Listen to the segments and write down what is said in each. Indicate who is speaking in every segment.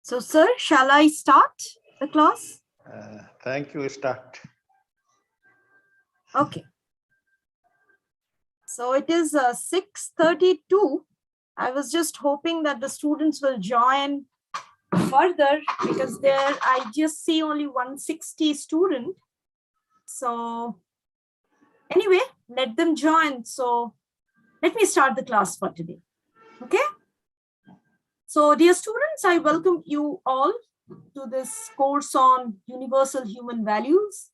Speaker 1: So, sir, shall I start the class?
Speaker 2: Thank you. Start.
Speaker 1: Okay. So it is 6:32. I was just hoping that the students will join further because there I just see only 160 students. So anyway, let them join. So let me start the class for today. Okay. So dear students, I welcome you all to this course on universal human values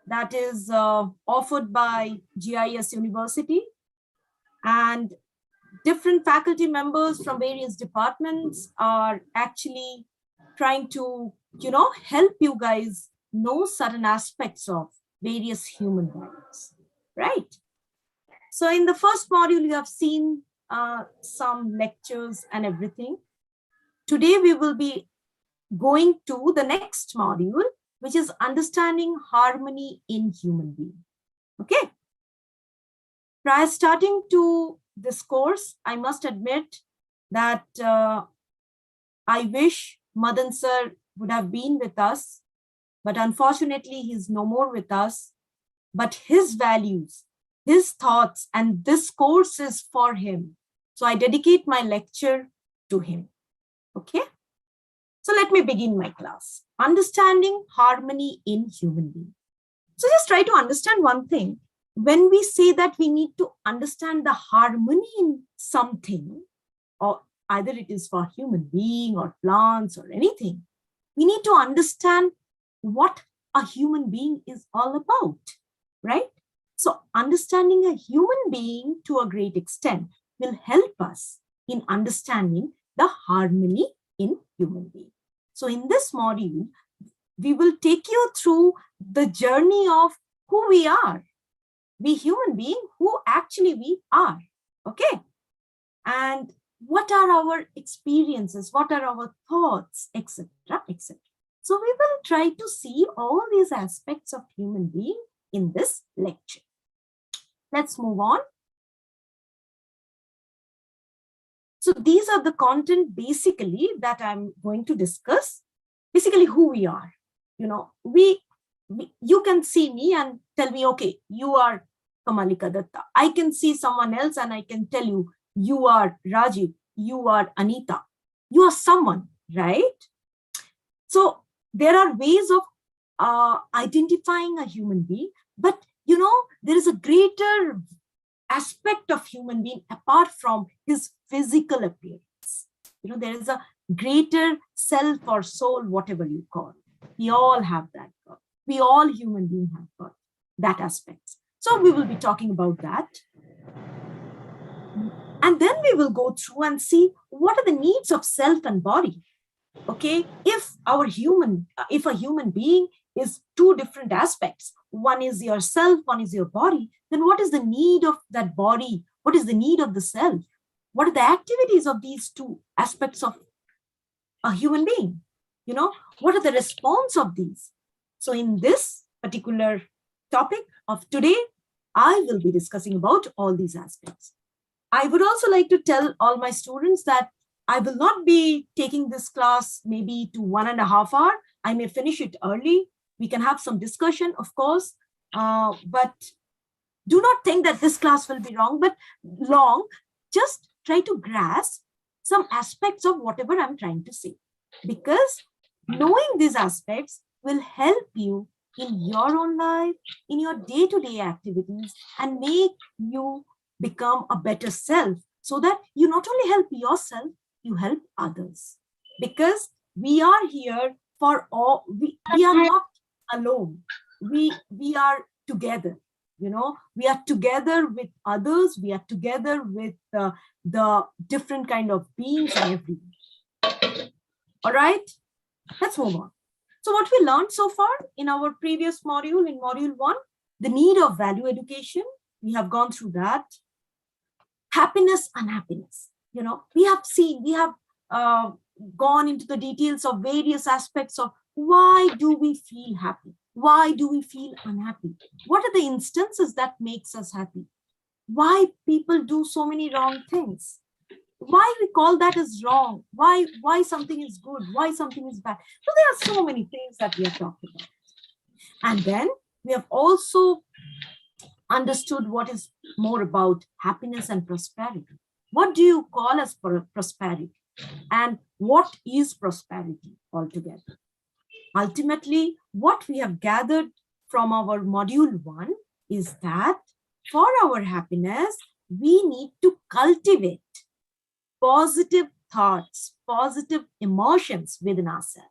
Speaker 1: that is offered by JIS University, and different faculty members from various departments are actually trying to, help you guys know certain aspects of various human values, right? So in the first module, you have seen some lectures and everything. Today, we will be going to the next module, which is understanding harmony in human being. Okay. Prior starting to this course, I must admit that I wish Madan sir would have been with us, but unfortunately he's no more with us. But his values, his thoughts, and this course is for him. So I dedicate my lecture to him. Okay. So let me begin my class. Understanding harmony in human being. So just try to understand one thing. When we say that we need to understand the harmony in something, or either it is for human being or plants or anything, we need to understand what a human being is all about, right? So understanding a human being to a great extent will help us in understanding the harmony in human being. So in this module, we will take you through the journey of who we are. We human being, who actually we are, okay? And what are our experiences, what are our thoughts, etc., etc. So we will try to see all these aspects of human being in this lecture. Let's move on. So these are the content basically that I'm going to discuss. Basically who we are. You can see me and tell me, okay, you are Kamalika Datta. I can see someone else and I can tell you, you are Rajiv, you are Anita, you are someone, right? So there are ways of identifying a human being, but there is a greater aspect of human being apart from his physical appearance. There is a greater self or soul, whatever you call it. We all have that. We all human beings have got that aspect. So we will be talking about that. And then we will go through and see what are the needs of self and body. Okay, if a human being is two different aspects, one is your self, one is your body, then what is the need of that body? What is the need of the self? What are the activities of these two aspects of a human being? What are the response of these? So in this particular topic of today, I will be discussing about all these aspects. I would also like to tell all my students that I will not be taking this class maybe to 1.5 hours. I may finish it early. We can have some discussion, of course, but do not think that this class will be long. Just try to grasp some aspects of whatever I'm trying to say, because knowing these aspects will help you in your own life, in your day-to-day activities, and make you become a better self, so that you not only help yourself, you help others. Because we are here for all, we are not alone. We are together. We are together with others. We are together with the different kind of beings and everything. All right, let's move on. So what we learned so far in our previous module, in module 1, the need of value education, we have gone through that. Happiness, unhappiness. We have gone into the details of various aspects of why do we feel happy? Why do we feel unhappy? What are the instances that makes us happy? Why people do so many wrong things? why we call that as wrong, why something is good, why something is bad. So there are so many things that we have talked about. And then we have also understood what is more about happiness and prosperity. What do you call as prosperity? And what is prosperity altogether? Ultimately, what we have gathered from our module 1 is that for our happiness, we need to cultivate positive thoughts, positive emotions within ourselves.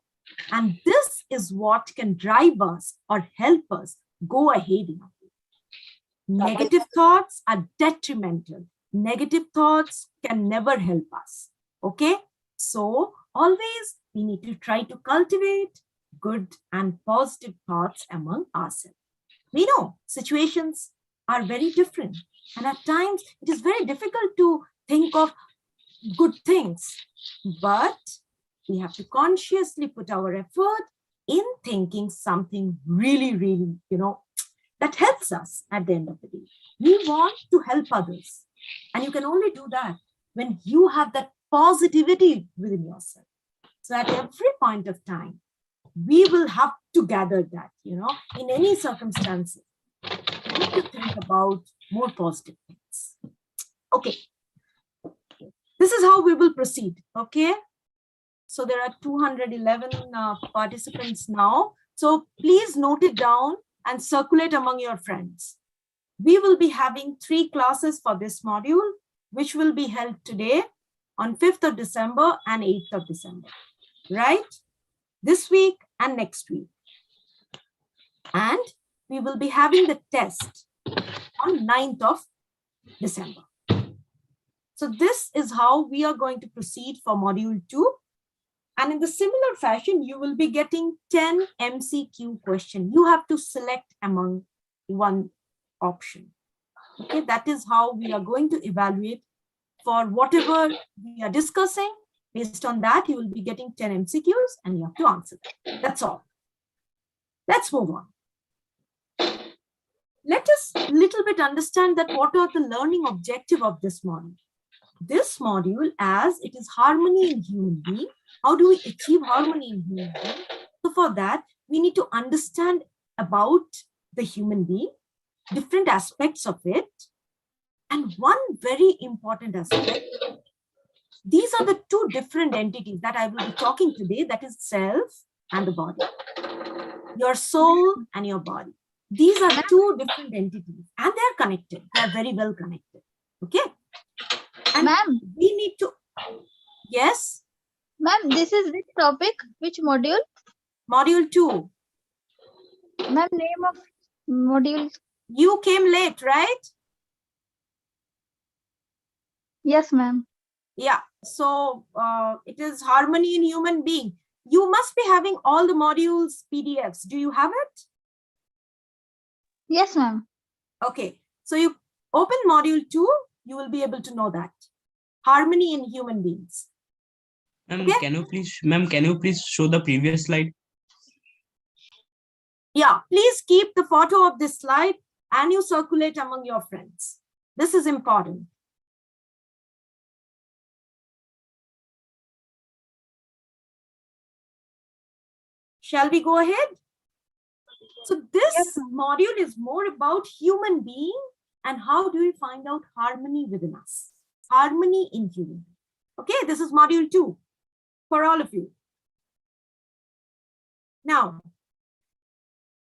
Speaker 1: And this is what can drive us or help us go ahead in our life. Negative thoughts are detrimental. Negative thoughts can never help us. Okay? So always we need to try to cultivate good and positive thoughts among ourselves. We know situations are very different. And at times it is very difficult to think of good things. But we have to consciously put our effort in thinking something really, really, that helps us at the end of the day. We want to help others. And you can only do that when you have that positivity within yourself. So at every point of time, we will have to gather that, in any circumstances. We need to think about more positive things. Okay. This is how we will proceed. Okay. So there are 211 participants now. So please note it down and circulate among your friends. We will be having 3 classes for this module, which will be held today on 5th of December and 8th of December, right? This week and next week. And we will be having the test on 9th of December. So this is how we are going to proceed for module 2. And in the similar fashion, you will be getting 10 MCQ questions. You have to select among one option. Okay, that is how we are going to evaluate for whatever we are discussing. Based on that, you will be getting 10 MCQs and you have to answer them. That's all. Let's move on. Let us a little bit understand that what are the learning objective of this module. This module, as it is harmony in human being, how do we achieve harmony in human being? So for that, we need to understand about the human being, different aspects of it. And one very important aspect, these are the 2 different entities that I will be talking today, that is self and the body. Your soul and your body. These are 2 different entities and they are connected. They are very well connected. Okay. And we need to, yes?
Speaker 3: Ma'am, this is which topic? Which module?
Speaker 1: Module 2.
Speaker 3: Ma'am, name of module?
Speaker 1: You came late, right?
Speaker 3: Yes, ma'am.
Speaker 1: Yeah. So it is harmony in human being. You must be having all the modules PDFs. Do you have it?
Speaker 3: Yes, ma'am.
Speaker 1: Okay. So you open module 2, you will be able to know that. Harmony in human beings.
Speaker 4: Ma'am,
Speaker 1: Okay?
Speaker 4: can you please show the previous slide?
Speaker 1: Yeah, please keep the photo of this slide and you circulate among your friends. This is important. Shall we go ahead? So this module is more about human being and how do we find out harmony within us. Harmony in human. Okay, this is module 2 for all of you. Now,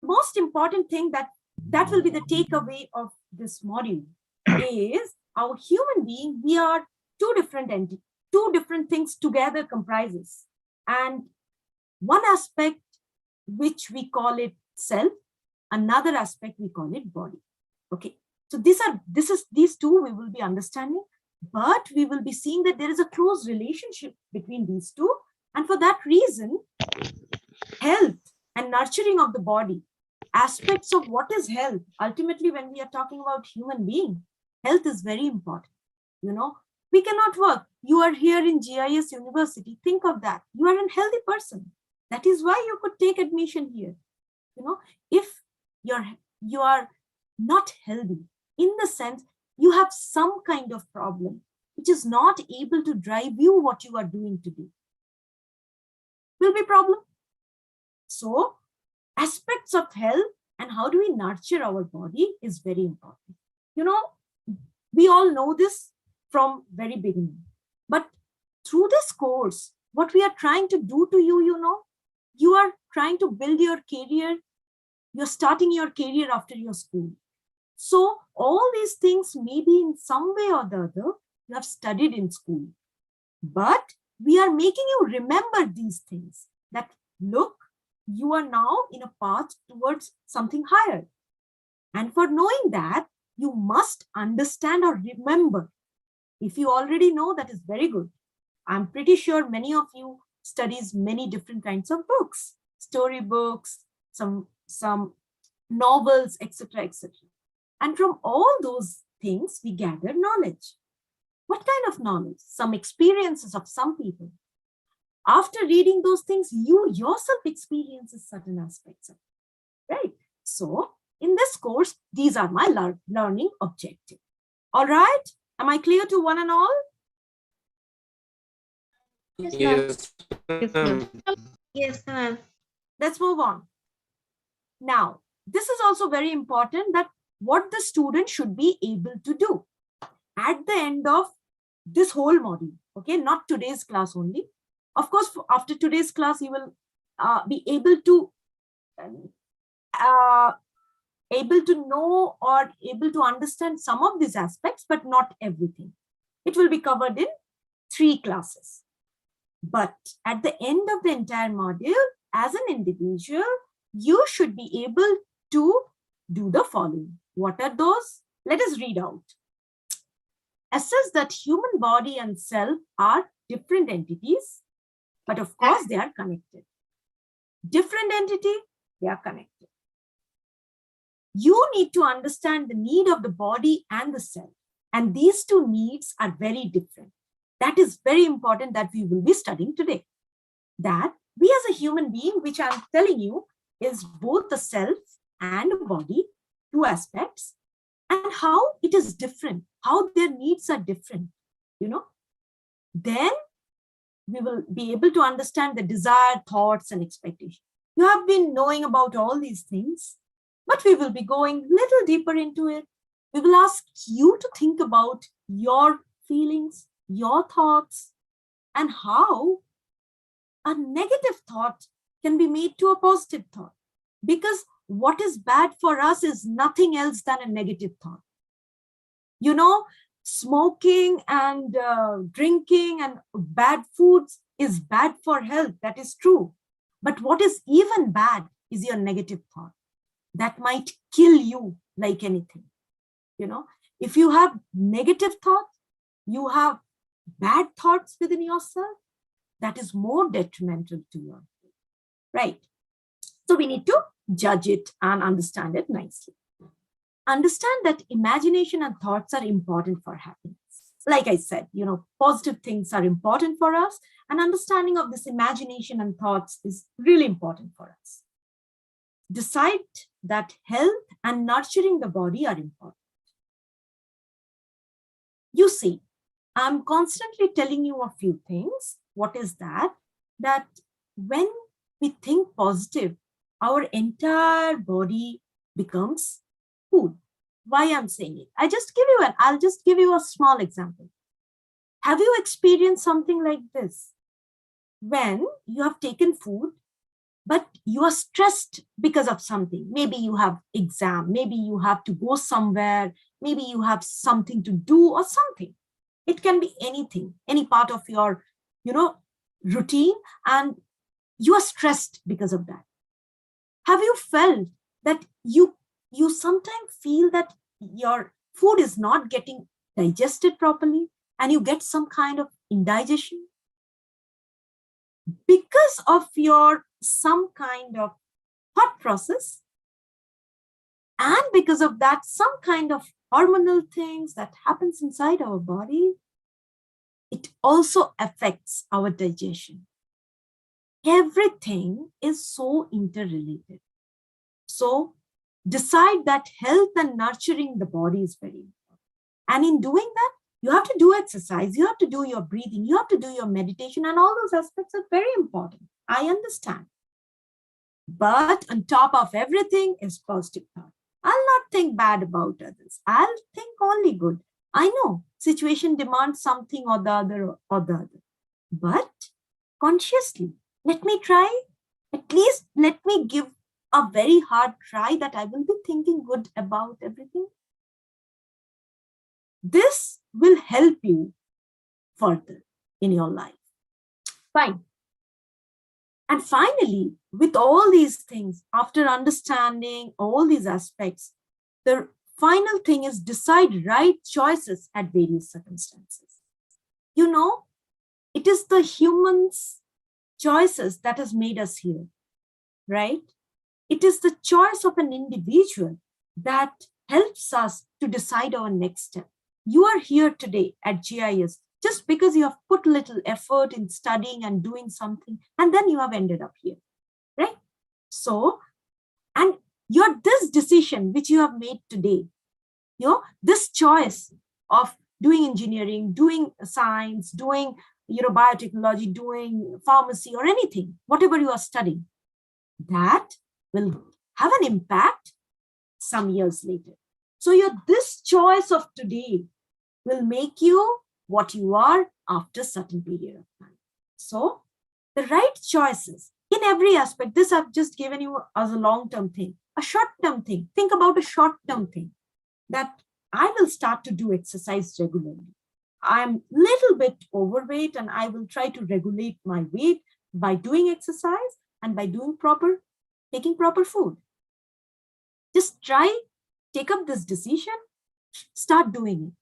Speaker 1: most important thing that will be the takeaway of this module is our human being, we are 2 different entities, 2 different things together comprises. And one aspect which we call it self, another aspect we call it body. Okay, so these 2 we will be understanding, but we will be seeing that there is a close relationship between these 2. And for that reason, health and nurturing of the body, aspects of what is health. Ultimately, when we are talking about human being, health is very important. We cannot work. You are here in JIS University. Think of that. You are a healthy person. That is why you could take admission here. If you are not healthy, in the sense you have some kind of problem, which is not able to drive you what you are doing today, will be a problem. So aspects of health and how do we nurture our body is very important. You know, we all know this from very beginning, but through this course, what we are trying to do to you, you are trying to build your career. You're starting your career after your school. So all these things maybe in some way or the other you have studied in school, but we are making you remember these things, that look, you are now in a path towards something higher. And for knowing that, you must understand or remember. If you already know, that is very good. I'm pretty sure many of you studies many different kinds of books, story books, some novels, etc., etc. And from all those things, we gather knowledge. What kind of knowledge? Some experiences of some people. After reading those things, you yourself experiences certain aspects of it, right? So in this course, these are my learning objectives. All right? Am I clear to one and all?
Speaker 5: Yes.
Speaker 6: Yes, ma'am.
Speaker 1: Let's move on. Now, this is also very important, that what the student should be able to do at the end of this whole module. Okay, not today's class only. Of course, after today's class, you will be able to know or able to understand some of these aspects, but not everything. It will be covered in 3 classes. But at the end of the entire module, as an individual, you should be able to do the following. What are those? Let us read out. Assess that human body and self are different entities, but of course they are connected. Different entity, they are connected. You need to understand the need of the body and the self, and these 2 needs are very different. That is very important that we will be studying today. That we as a human being, which I'm telling you, is both the self and body, 2 aspects, and how it is different, how their needs are different, then we will be able to understand the desire, thoughts, and expectation. You have been knowing about all these things, but we will be going little deeper into it. We will ask you to think about your feelings, your thoughts, and how a negative thought can be made to a positive thought. Because what is bad for us is nothing else than a negative thought. Smoking and drinking and bad foods is bad for health. That is true. But what is even bad is your negative thought. That might kill you like anything. If you have negative thoughts, you have bad thoughts within yourself, that is more detrimental to your health, right? So we need to judge it and understand it nicely. Understand that imagination and thoughts are important for happiness. Like I said, positive things are important for us, and understanding of this imagination and thoughts is really important for us. Decide that health and nurturing the body are important. You see, I'm constantly telling you a few things. What is that? That when we think positive, our entire body becomes food. Why I'm saying it? I'll just give you a small example. Have you experienced something like this? When you have taken food, but you are stressed because of something. Maybe you have exam, maybe you have to go somewhere, maybe you have something to do or something. It can be anything, any part of your, routine, and you are stressed because of that. Have you felt that you sometimes feel that your food is not getting digested properly and you get some kind of indigestion? Because of your some kind of thought process, and because of that some kind of hormonal things that happens inside our body, it also affects our digestion. Everything is so interrelated. So decide that health and nurturing the body is very important. And in doing that, You have to do exercise, you have to do your breathing, you have to do your meditation, and all those aspects are very important. I understand. But on top of everything is positive thought. I'll not think bad about others. I'll think only good. I know situation demands something or the other. But consciously, let me try. At least let me give a very hard try that I will be thinking good about everything. This will help you further in your life. Fine. And finally, with all these things, after understanding all these aspects, the final thing is decide right choices at various circumstances. You know, it is the humans' choices that has made us here, right? It is the choice of an individual that helps us to decide our next step. You are here today at JIS just because you have put little effort in studying and doing something, and then you have ended up here, right? So, and this decision which you have made today, this choice of doing engineering, doing science, doing biotechnology, doing pharmacy or anything, whatever you are studying, that will have an impact some years later. So this choice of today will make you what you are after a certain period of time. So the right choices in every aspect, this I've just given you as a long-term thing, a short-term thing. Think about a short-term thing that I will start to do exercise regularly. I'm little bit overweight and I will try to regulate my weight by doing exercise and by taking proper food. Just take up this decision, start doing it.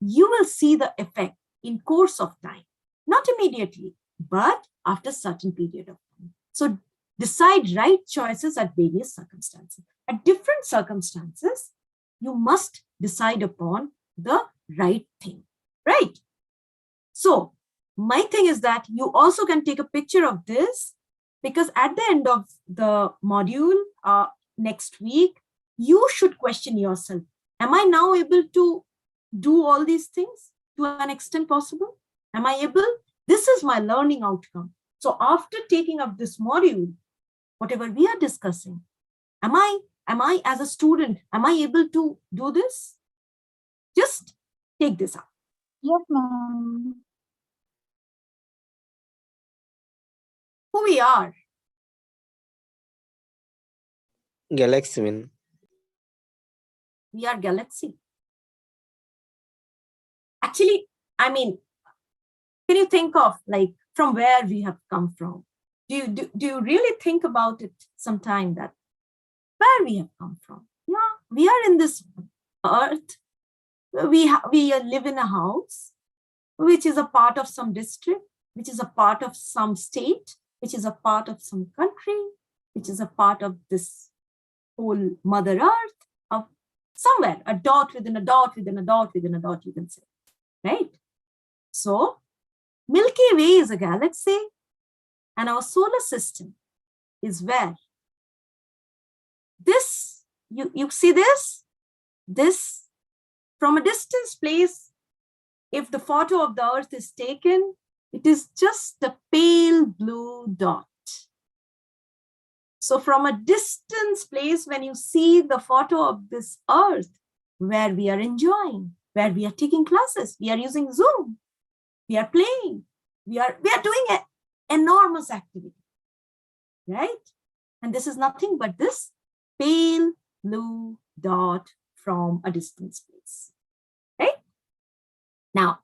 Speaker 1: You will see the effect in course of time, not immediately, but after a certain period of time. So decide right choices at various circumstances. At different circumstances, you must decide upon the right thing, right? So my thing is that you also can take a picture of this, because at the end of the module next week, you should question yourself. Am I now able to do all these things to an extent possible? Am I able? This is my learning outcome. So after taking up this module, whatever we are discussing, am I as a student, am I able to do this? Just take this up.
Speaker 3: Yes, ma'am.
Speaker 1: Who we are?
Speaker 5: Galaxy man.
Speaker 1: We are galaxy. Actually, I mean, can you think of like from where we have come from? Do you really think about it sometime, that where we have come from? Yeah, we are in this earth. We live in a house, which is a part of some district, which is a part of some state, which is a part of some country, which is a part of this whole Mother Earth, of somewhere, a dot within a dot within a dot within a dot, you can say, right? So Milky Way is a galaxy, and our solar system is where this, you see this from a distance place, if the photo of the earth is taken, it is just a pale blue dot. So from a distance place, when you see the photo of this earth, where we are enjoying, where we are taking classes, we are using Zoom, we are playing, we are doing an enormous activity, right? And this is nothing but this pale blue dot from a distance place, right? Now,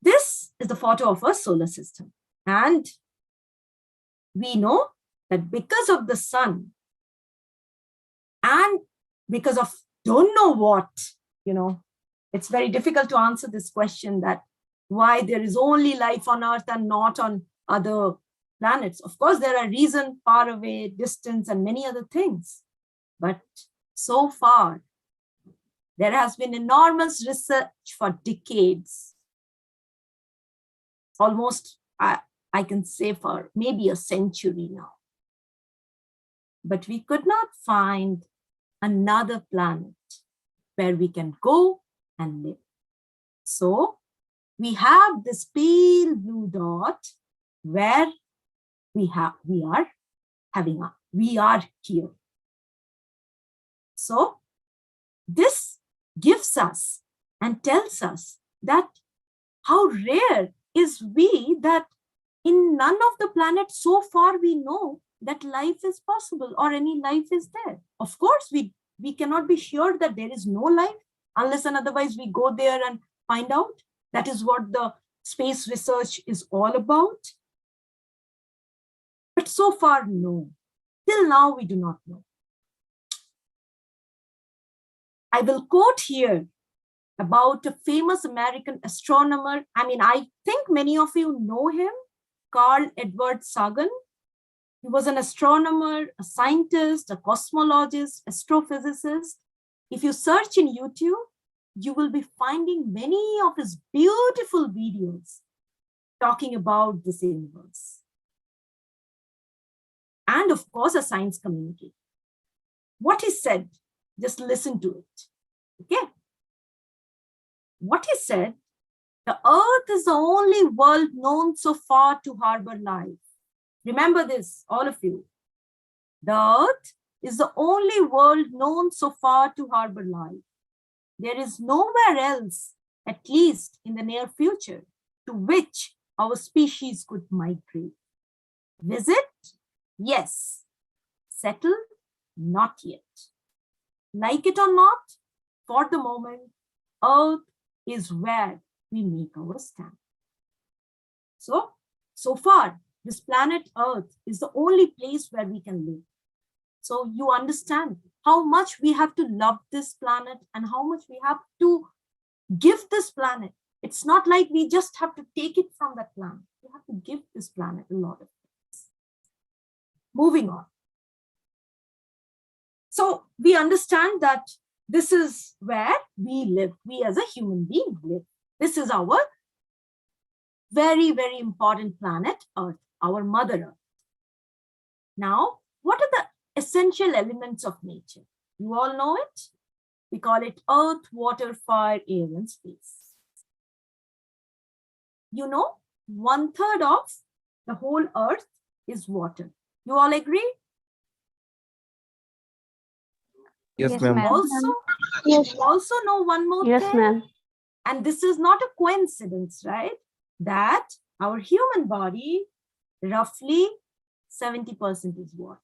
Speaker 1: this is the photo of our solar system. And we know that because of the sun and because of don't know what, it's very difficult to answer this question, that why there is only life on Earth and not on other planets. Of course, there are reasons, far away, distance, and many other things. But so far, there has been enormous research for decades. Almost, I can say for maybe a century now. But we could not find another planet where we can go and live. So we have this pale blue dot where we are here. So this gives us and tells us that how rare is we that in none of the planets so far we know that life is possible or any life is there. Of course, we cannot be sure that there is no life unless and otherwise we go there and find out. That is what the space research is all about. But so far, no. Till now, we do not know. I will quote here about a famous American astronomer. I mean, I think many of you know him, Carl Edward Sagan. He was an astronomer, a scientist, a cosmologist, astrophysicist. If you search in YouTube, you will be finding many of his beautiful videos talking about this universe. And of course, a science communicator. What he said, just listen to it. Okay. What he said, the earth is the only world known so far to harbor life. Remember this, all of you. The earth is the only world known so far to harbor life. There is nowhere else, at least in the near future, to which our species could migrate. Visit? Yes. Settle? Not yet. Like it or not, for the moment, Earth is where we make our stand. So far, this planet Earth is the only place where we can live. So you understand how much we have to love this planet and how much we have to give this planet. It's not like we just have to take it from that planet. We have to give this planet a lot of things. Moving on. So we understand that this is where we live. We as a human being live. This is our very, very important planet, Earth, our Mother Earth. Now, what are the essential elements of nature? You all know it. We call it earth, water, fire, air, and space. You know, 1/3 of the whole earth is water. You all agree?
Speaker 5: Yes,
Speaker 3: Yes,
Speaker 5: ma'am.
Speaker 3: ma'am.
Speaker 1: Also know one more
Speaker 6: Yes,
Speaker 1: thing.
Speaker 6: ma'am.
Speaker 1: And this is not a coincidence, right? That our human body, roughly 70% is water,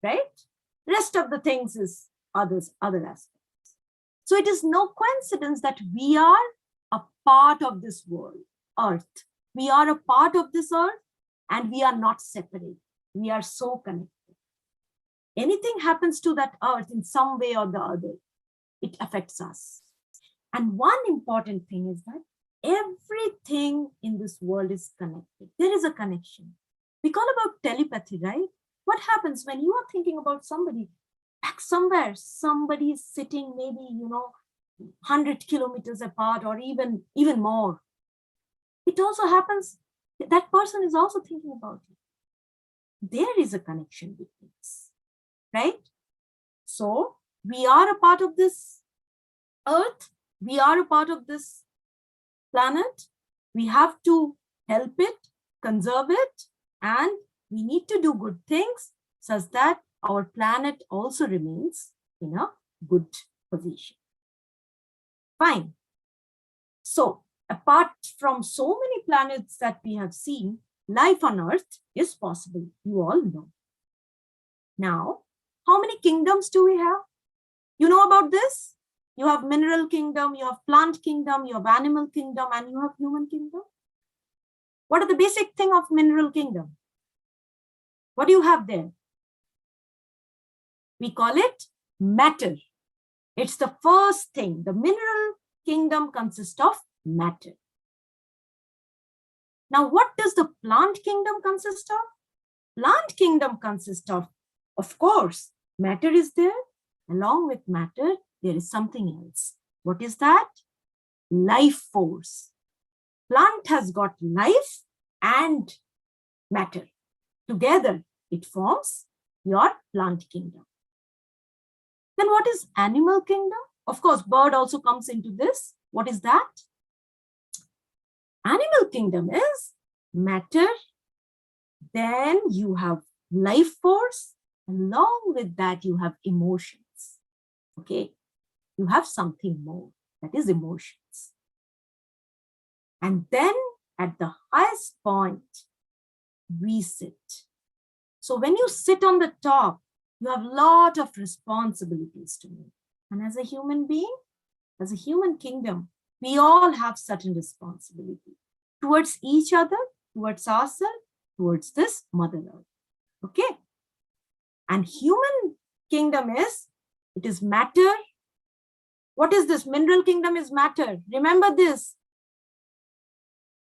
Speaker 1: right? Rest of the things is other aspects. So it is no coincidence that we are a part of this world, Earth. We are a part of this earth and we are not separate. We are so connected. Anything happens to that earth in some way or the other, it affects us. And one important thing is that everything in this world is connected. There is a connection. We call about telepathy, right? What happens when you are thinking about somebody back somewhere, somebody is sitting maybe, 100 kilometers apart or even more. It also happens, that person is also thinking about you. There is a connection between us, right? So we are a part of this earth. We are a part of this planet. We have to help it, conserve it, and we need to do good things such that our planet also remains in a good position. Fine. So apart from so many planets that we have seen, life on Earth is possible. You all know. Now, how many kingdoms do we have? You know about this? You have mineral kingdom, you have plant kingdom, you have animal kingdom, and you have human kingdom. What are the basic thing of mineral kingdom? What do you have there? We call it matter. It's the first thing. The mineral kingdom consists of matter. Now, what does the plant kingdom consist of? Plant kingdom consists of course, matter is there. Along with matter, there is something else. What is that? Life force. Plant has got life and matter. Together, it forms your plant kingdom. Then what is animal kingdom? Of course, bird also comes into this. What is that? Animal kingdom is matter. Then you have life force. Along with that, you have emotions. Okay. You have something more, that is emotions. And then at the highest point, we sit. So when you sit on the top, you have a lot of responsibilities to make. And as a human being, as a human kingdom, we all have certain responsibility towards each other, towards ourselves, towards this Mother Earth. Okay. And human kingdom is, it is matter. What is this? Mineral kingdom is matter. Remember this.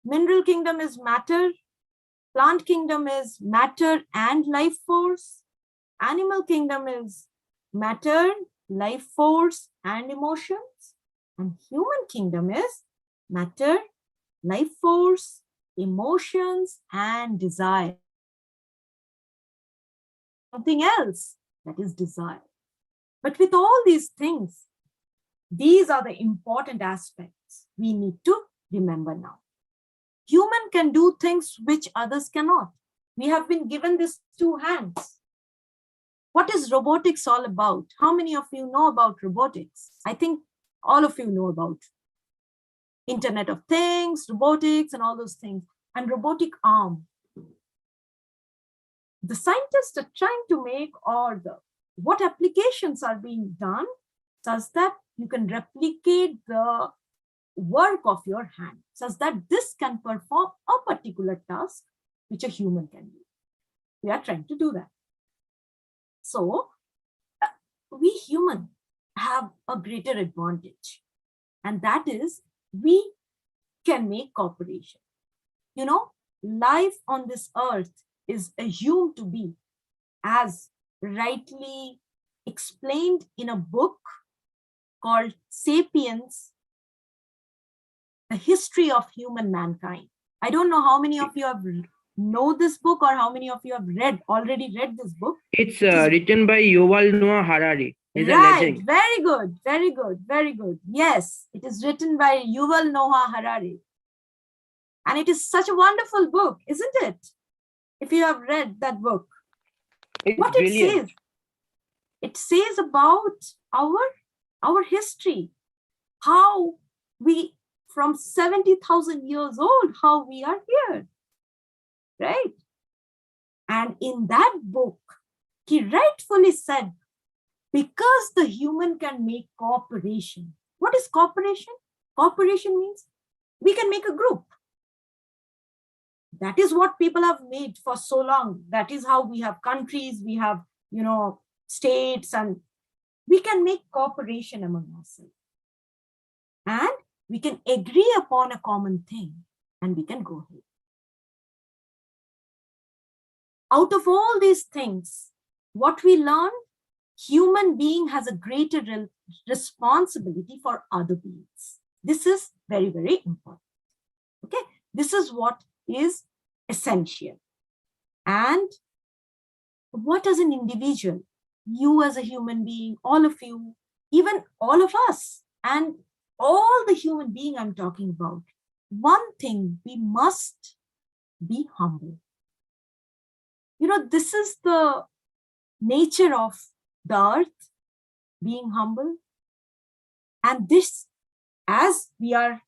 Speaker 1: Mineral kingdom is matter. Plant kingdom is matter and life force. Animal kingdom is matter, life force, and emotions. And human kingdom is matter, life force, emotions, and desire. Something else, that is desire. But with all these things, these are the important aspects we need to remember now. Human can do things which others cannot. We have been given these two hands. What is robotics all about? How many of you know about robotics? I think all of you know about Internet of Things, robotics, and all those things. And robotic arm. The scientists are trying to make what applications are being done such that you can replicate the work of your hand, such that this can perform a particular task which a human can do. We are trying to do that. So we human have a greater advantage, and that is we can make cooperation. You know, life on this earth is assumed to be, as rightly explained in a book called Sapiens, the history of human mankind. I don't know how many of you have know this book or how many of you have already read this book.
Speaker 7: It's written by Yuval Noah Harari. He's a
Speaker 1: Right,
Speaker 7: legend.
Speaker 1: very good, very good, very good. Yes, it is written by Yuval Noah Harari. And it is such a wonderful book, isn't it? If you have read that book.
Speaker 7: It's
Speaker 1: What
Speaker 7: brilliant.
Speaker 1: it says about our history, how we, from 70,000 years old, how we are here, right? And in that book, he rightfully said, because the human can make cooperation. What is cooperation? Cooperation means we can make a group. That is what people have made for so long. That is how we have countries, we have, states, and we can make cooperation among ourselves. And we can agree upon a common thing and we can go ahead. Out of all these things, what we learn, human being has a greater responsibility for other beings. This is very, very important. Okay, this is what is essential. And what as an individual, you as a human being, all of you, even all of us, and all the human being I'm talking about, one thing, we must be humble. This is the nature of the earth, being humble. And this, as we are,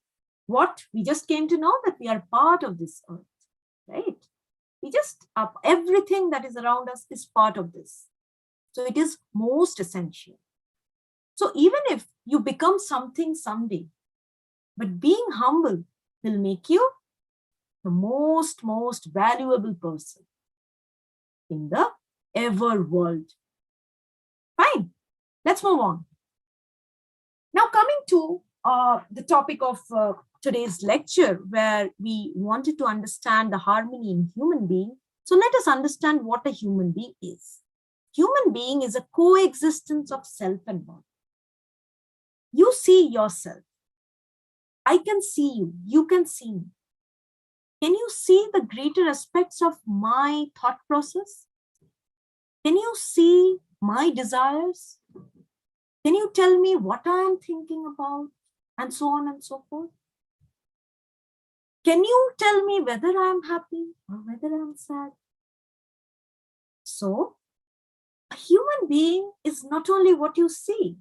Speaker 1: we just came to know that we are part of this earth, right? Everything that is around us is part of this. So it is most essential. So even if you become something someday, but being humble will make you the most valuable person in the ever world. Fine, let's move on. Now coming to the topic of today's lecture, where we wanted to understand the harmony in human being. So let us understand what a human being is. Human being is a coexistence of self and body. You see yourself. I can see you. You can see me. Can you see the greater aspects of my thought process? Can you see my desires? Can you tell me what I am thinking about and so on and so forth. Can you tell me whether I am happy or whether I am sad? So, a human being is not only what you see.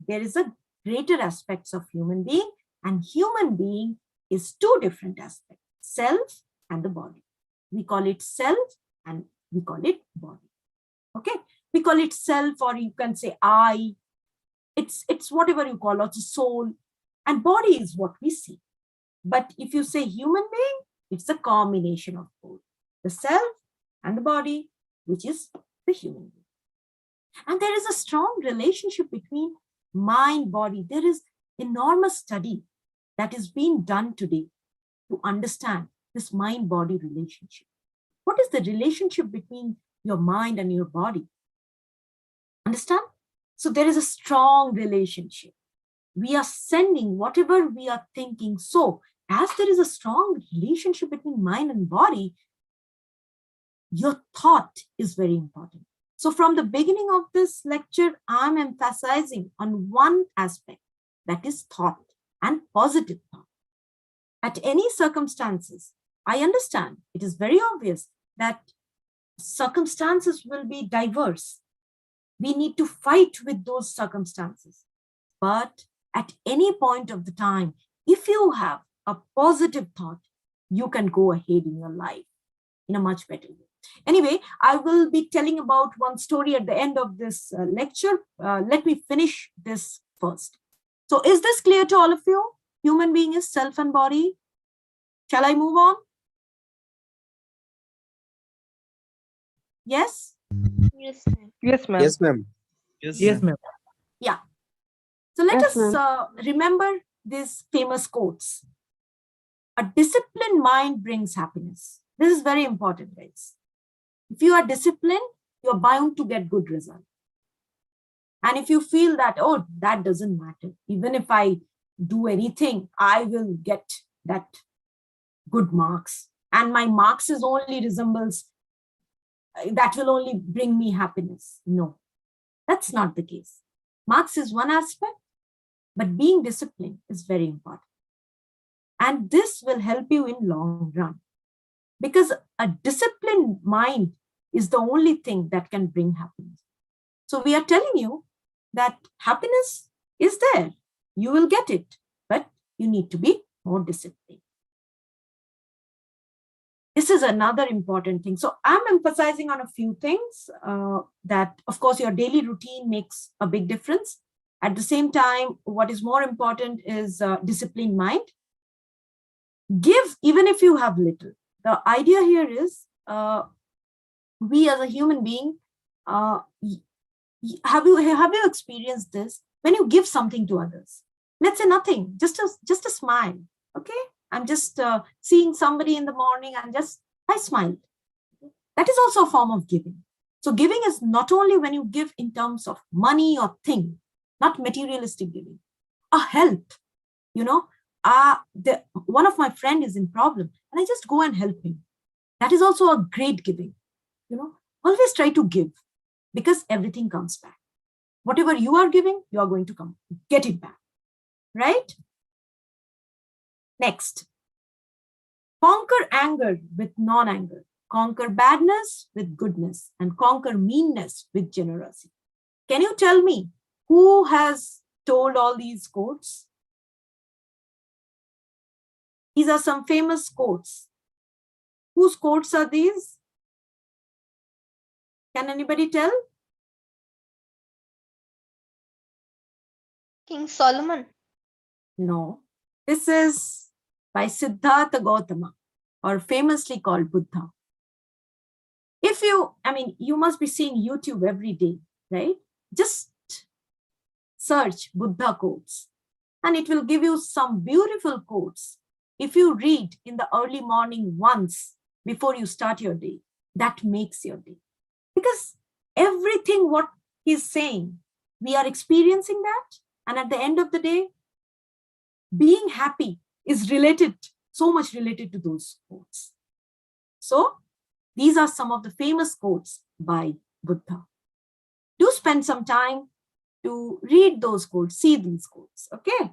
Speaker 1: There is a greater aspects of human being, and human being is two different aspects, self and the body. We call it self and we call it body. Okay, we call it self, or you can say I. It's whatever you call it, soul, and body is what we see. But if you say human being, it's a combination of both, the self and the body, which is the human being. And there is a strong relationship between mind, body. There is enormous study that is being done today to understand this mind-body relationship. What is the relationship between your mind and your body? Understand? So there is a strong relationship. We are sending whatever we are thinking. So as there is a strong relationship between mind and body, your thought is very important. So from the beginning of this lecture, I'm emphasizing on one aspect, that is thought and positive thought. At any circumstances, I understand it is very obvious that circumstances will be diverse. We need to fight with those circumstances. But at any point of the time, if you have a positive thought, you can go ahead in your life in a much better way. Anyway, I will be telling about one story at the end of this lecture. Let me finish this first. So is this clear to all of you? Human being is self and body. Shall I move on? Yes?
Speaker 6: Yes, ma'am.
Speaker 7: Yes, ma'am.
Speaker 5: Yes, ma'am.
Speaker 7: Yes, ma'am.
Speaker 1: Yeah. So let
Speaker 3: Yes,
Speaker 1: us remember these famous quotes. A disciplined mind brings happiness. This is very important, guys. If you are disciplined, you're bound to get good results. And if you feel that, oh, that doesn't matter, even if I do anything, I will get that good marks. And my marks is only resembles, that will only bring me happiness. No, that's not the case. Marks is one aspect, but being disciplined is very important. And this will help you in long run. Because a disciplined mind is the only thing that can bring happiness. So we are telling you that happiness is there. You will get it, but you need to be more disciplined. This is another important thing. So I'm emphasizing on a few things that, of course, your daily routine makes a big difference. At the same time, what is more important is disciplined mind. Give even if you have little. The idea here is we as a human being, have you experienced this? When you give something to others, let's say nothing, just a smile. Okay, I'm just seeing somebody in the morning and I smiled. That is also a form of giving. So giving is not only when you give in terms of money or thing, not materialistic giving. A help, you know, one of my friend is in problem and I just go and help him. That is also a great giving. You know, always try to give because everything comes back. Whatever you are giving, you are going to get it back, right? Next, conquer anger with non-anger, conquer badness with goodness, and conquer meanness with generosity. Can you tell me who has told all these quotes? These are some famous quotes. Whose quotes are these? Can anybody tell?
Speaker 6: King Solomon.
Speaker 1: No. This is by Siddhartha Gautama, or famously called Buddha. If you, you must be seeing YouTube every day, right? Just search Buddha quotes and it will give you some beautiful quotes. If you read in the early morning once before you start your day, that makes your day. Because everything what he's saying, we are experiencing that. And at the end of the day, being happy is related, so much related to those quotes. So these are some of the famous quotes by Buddha. Do spend some time to read those quotes, see these quotes, okay?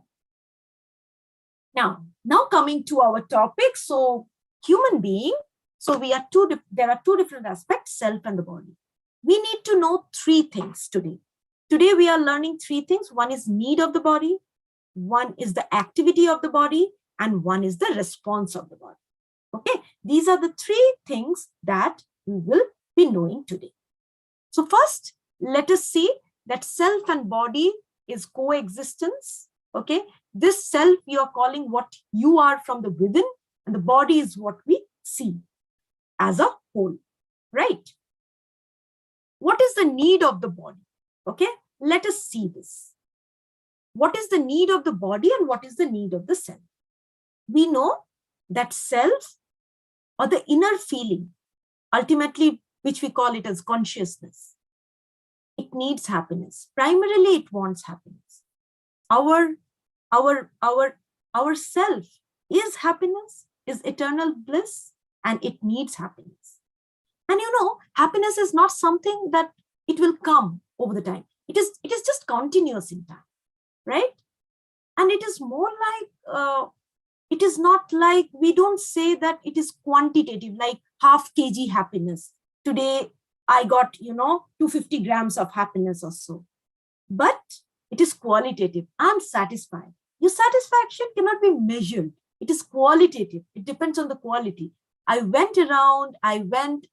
Speaker 1: Now coming to our topic. So human being, so there are two different aspects, self and the body. We need to know three things today. Today we are learning three things. One is need of the body, one is the activity of the body, and one is the response of the body. Okay, these are the three things that we will be knowing today. So first, let us see that self and body is coexistence. Okay, this self you are calling what you are from the within, and the body is what we see as a whole, right? What is the need of the body? Okay, let us see this. What is the need of the body and what is the need of the self? We know that self, or the inner feeling, ultimately, which we call it as consciousness, it needs happiness. Primarily, it wants happiness. Our self is happiness, is eternal bliss, and it needs happiness. And you know, happiness is not something that it will come over the time. It is just continuous in time, right? And it is more like, it is not like, we don't say that it is quantitative, like half kg happiness. Today, I got, 250 grams of happiness or so. But it is qualitative. I'm satisfied. Your satisfaction cannot be measured. It is qualitative. It depends on the quality. I went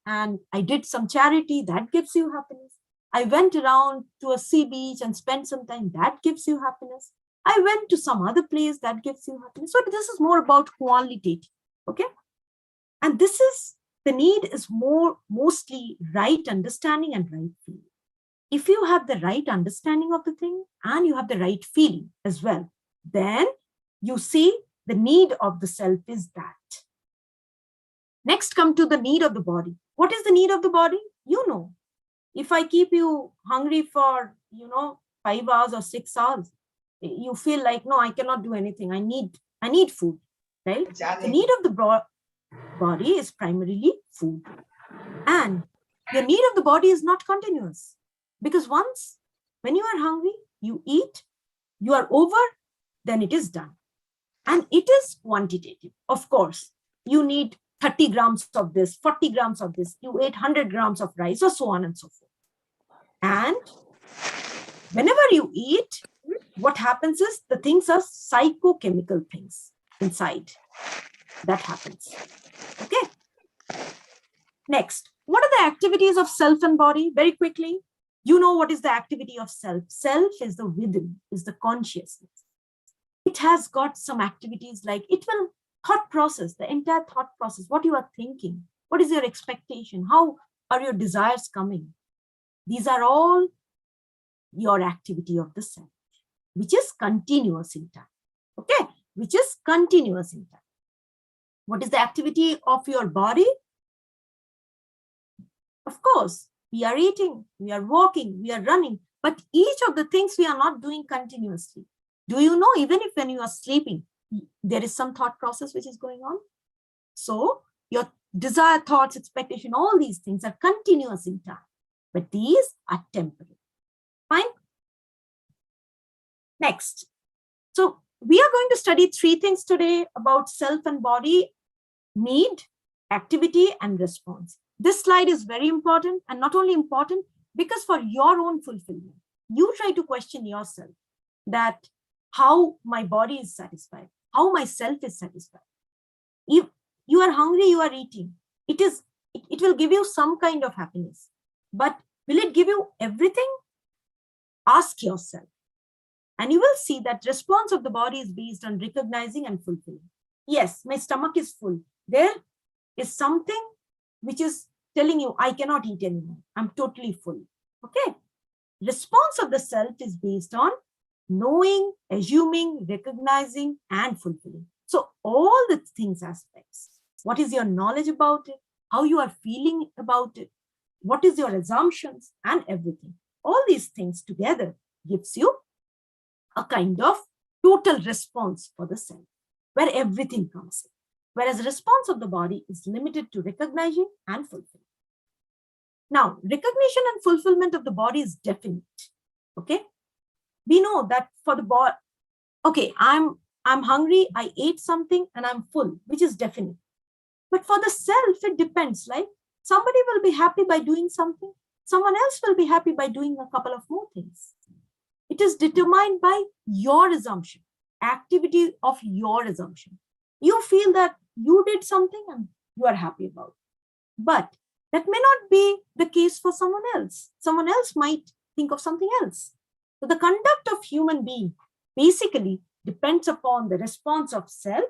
Speaker 1: and I did some charity, that gives you happiness. I went around to a sea beach and spent some time, that gives you happiness. I went to some other place, that gives you happiness. So this is more about qualitative, okay? And this is, the need is mostly right understanding and right feeling. If you have the right understanding of the thing and you have the right feeling as well, then you see the need of the self is that. Next, come to the need of the body. What is the need of the body? You know, if I keep you hungry for, 5 hours or 6 hours, you feel like, no, I cannot do anything. I need food, right? The need of the body is primarily food. And the need of the body is not continuous. Because once, when you are hungry, you eat, you are over, then it is done. And it is quantitative. Of course, you need 30 grams of this, 40 grams of this, you ate 100 grams of rice, or so on and so forth. And whenever you eat, what happens is the things are psychochemical things inside. That happens. Okay. Next, what are the activities of self and body? Very quickly, you know what is the activity of self. Self is the within, is the consciousness. It has got some activities like it will thought process, the entire thought process, what you are thinking, what is your expectation, how are your desires coming. These are all your activity of the self, which is continuous in time. Okay, which is continuous in time. What is the activity of your body? Of course, we are eating, we are walking, we are running, but each of the things we are not doing continuously. Do you know, even if when you are sleeping, there is some thought process which is going on? So your desire, thoughts, expectation, all these things are continuous in time, but these are temporary. Fine. Next. So we are going to study three things today about self and body: need, activity, and response. This slide is very important, and not only important because for your own fulfillment, you try to question yourself that how my body is satisfied, how my self is satisfied. If you are hungry, you are eating. It will give you some kind of happiness, but will it give you everything? Ask yourself. And you will see that response of the body is based on recognizing and fulfilling. Yes, my stomach is full. There is something which is telling you, I cannot eat anymore. I'm totally full. Okay. Response of the self is based on knowing, assuming, recognizing, and fulfilling. So all the things aspects. What is your knowledge about it? How you are feeling about it? What is your assumptions and everything? All these things together gives you a kind of total response for the self, where everything comes in. Whereas the response of the body is limited to recognizing and fulfilling. Now, recognition and fulfillment of the body is definite. Okay. We know that for the body, okay, I'm I'm hungry, I ate something and I'm full, which is definite. But for the self, it depends. Like somebody will be happy by doing something. Someone else will be happy by doing a couple of more things. It is determined by your assumption, activity of your assumption. You feel that you did something and you are happy about it. But that may not be the case for someone else. Someone else might think of something else. So the conduct of human being basically depends upon the response of self,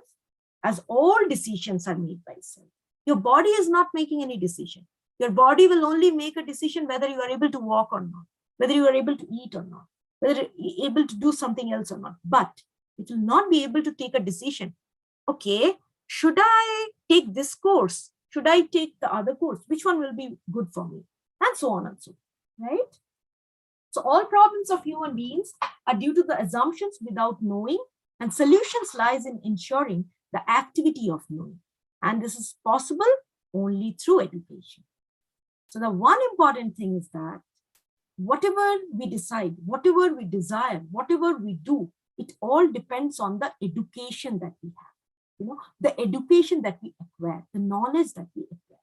Speaker 1: as all decisions are made by self. Your body is not making any decision. Your body will only make a decision whether you are able to walk or not, whether you are able to eat or not, whether you're able to do something else or not. But it will not be able to take a decision. Okay, should I take this course? Should I take the other course? Which one will be good for me? And so on and so on, right? So all problems of human beings are due to the assumptions without knowing, and solutions lies in ensuring the activity of knowing. And this is possible only through education. So the one important thing is that whatever we decide, whatever we desire, whatever we do, it all depends on the education that we have. You know, the education that we acquire, the knowledge that we acquire.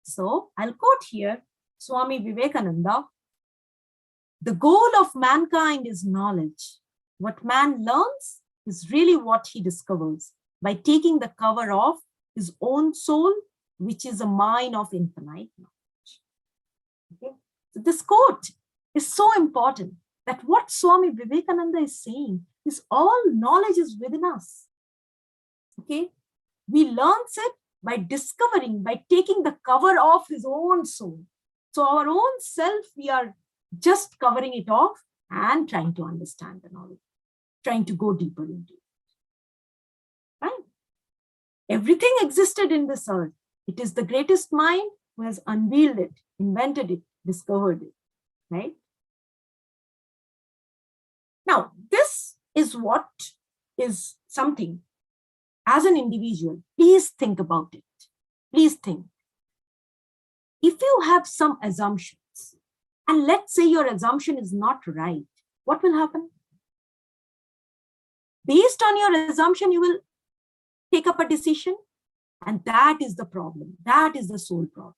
Speaker 1: So I'll quote here Swami Vivekananda. The goal of mankind is knowledge. What man learns is really what he discovers by taking the cover off his own soul, which is a mine of infinite knowledge. Okay? So this quote is so important that what Swami Vivekananda is saying is all knowledge is within us. Okay, we learn it by discovering, by taking the cover off his own soul. So our own self, we are just covering it off and trying to understand the knowledge, trying to go deeper into it. Right? Everything existed in this earth. It is the greatest mind who has unveiled it, invented it, discovered it. Right? Now, this is what is something. As an individual, please think about it. Please think. If you have some assumptions, and let's say your assumption is not right, what will happen? Based on your assumption, you will take up a decision, and that is the problem. That is the sole problem.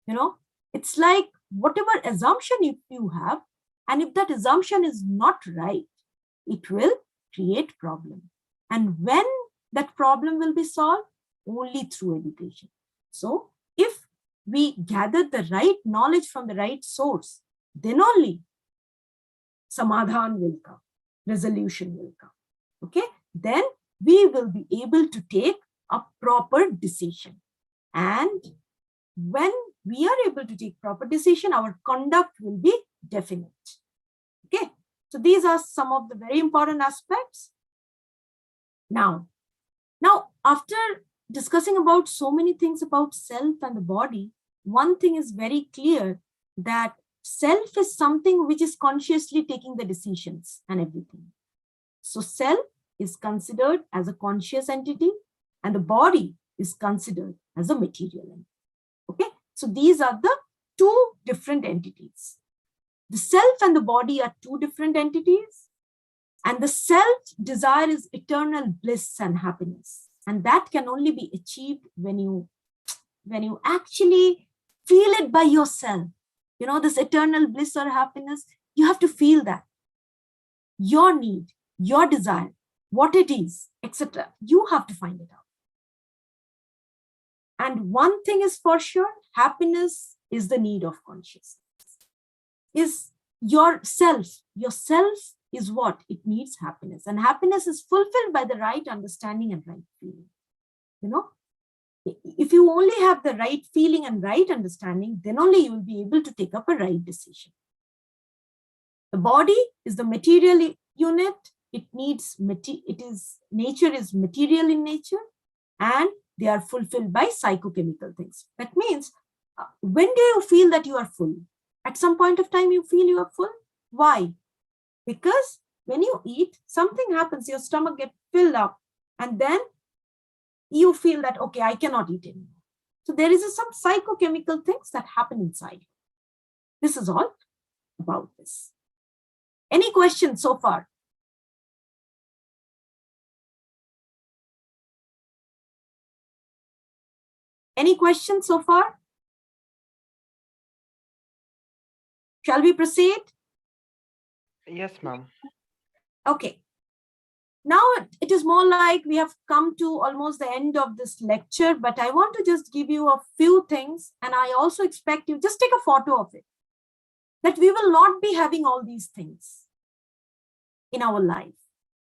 Speaker 1: You know, it's like whatever assumption you have, and if that assumption is not right, it will create problem. And when that problem will be solved? Only through education. So if we gather the right knowledge from the right source, then only samadhan will come, resolution will come. Okay, then we will be able to take a proper decision. And when we are able to take proper decision, our conduct will be definite. Okay, so these are some of the very important aspects. Now, after discussing about so many things about self and the body, one thing is very clear, that self is something which is consciously taking the decisions and everything. So self is considered as a conscious entity and the body is considered as a material entity. Okay, so these are the two different entities. The self and the body are two different entities, and the self desire is eternal bliss and happiness. And that can only be achieved when you actually feel it by yourself. You know, this eternal bliss or happiness, you have to feel that. Your need, your desire, what it is, etc. You have to find it out. And one thing is for sure, happiness is the need of consciousness. Is yourself. Yourself is what? It needs happiness. And happiness is fulfilled by the right understanding and right feeling. You know, if you only have the right feeling and right understanding, then only you will be able to take up a right decision. The body is the material unit. It needs, nature is material in nature, and they are fulfilled by psychochemical things. That means, when do you feel that you are full? At some point of time, you feel you are full. Why? Because when you eat, something happens, your stomach gets filled up, and then you feel that, okay, I cannot eat anymore. So there is some psychochemical things that happen inside. This is all about this. Any questions so far? Any questions so far? Shall we proceed?
Speaker 7: Yes, ma'am.
Speaker 1: Okay. Now it is more like we have come to almost the end of this lecture, but I want to just give you a few things, and I also expect you just take a photo of it, that we will not be having all these things in our life.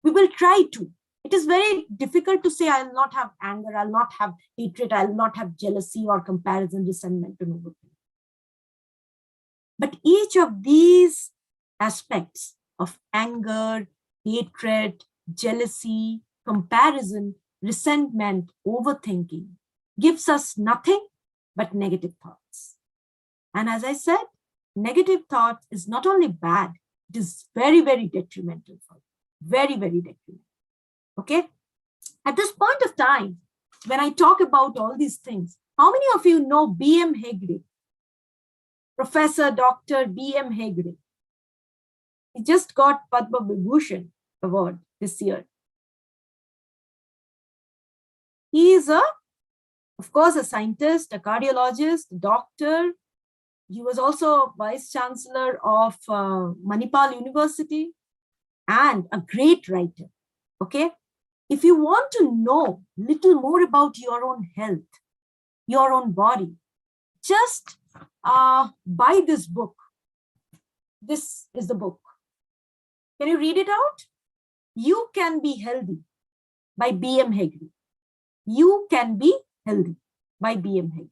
Speaker 1: We will try to. It is very difficult to say, I'll not have anger, I'll not have hatred, I'll not have jealousy or comparison, resentment, and overthink. But each of these aspects of anger, hatred, jealousy, comparison, resentment, overthinking gives us nothing but negative thoughts. And as I said, negative thought is not only bad, it is very, very detrimental for you. Very, very detrimental. Okay? At this point of time, when I talk about all these things, how many of you know B.M. Hegde? Professor Dr. B.M. Hegde. He just got Padma Vibhushan award this year. He is of course, a scientist, a cardiologist, doctor. He was also vice chancellor of Manipal University and a great writer. Okay. If you want to know little more about your own health, your own body, just buy this book. This is the book. Can you read it out? You Can Be Healthy by B.M. Hegde. You Can Be Healthy by B.M. Hegde.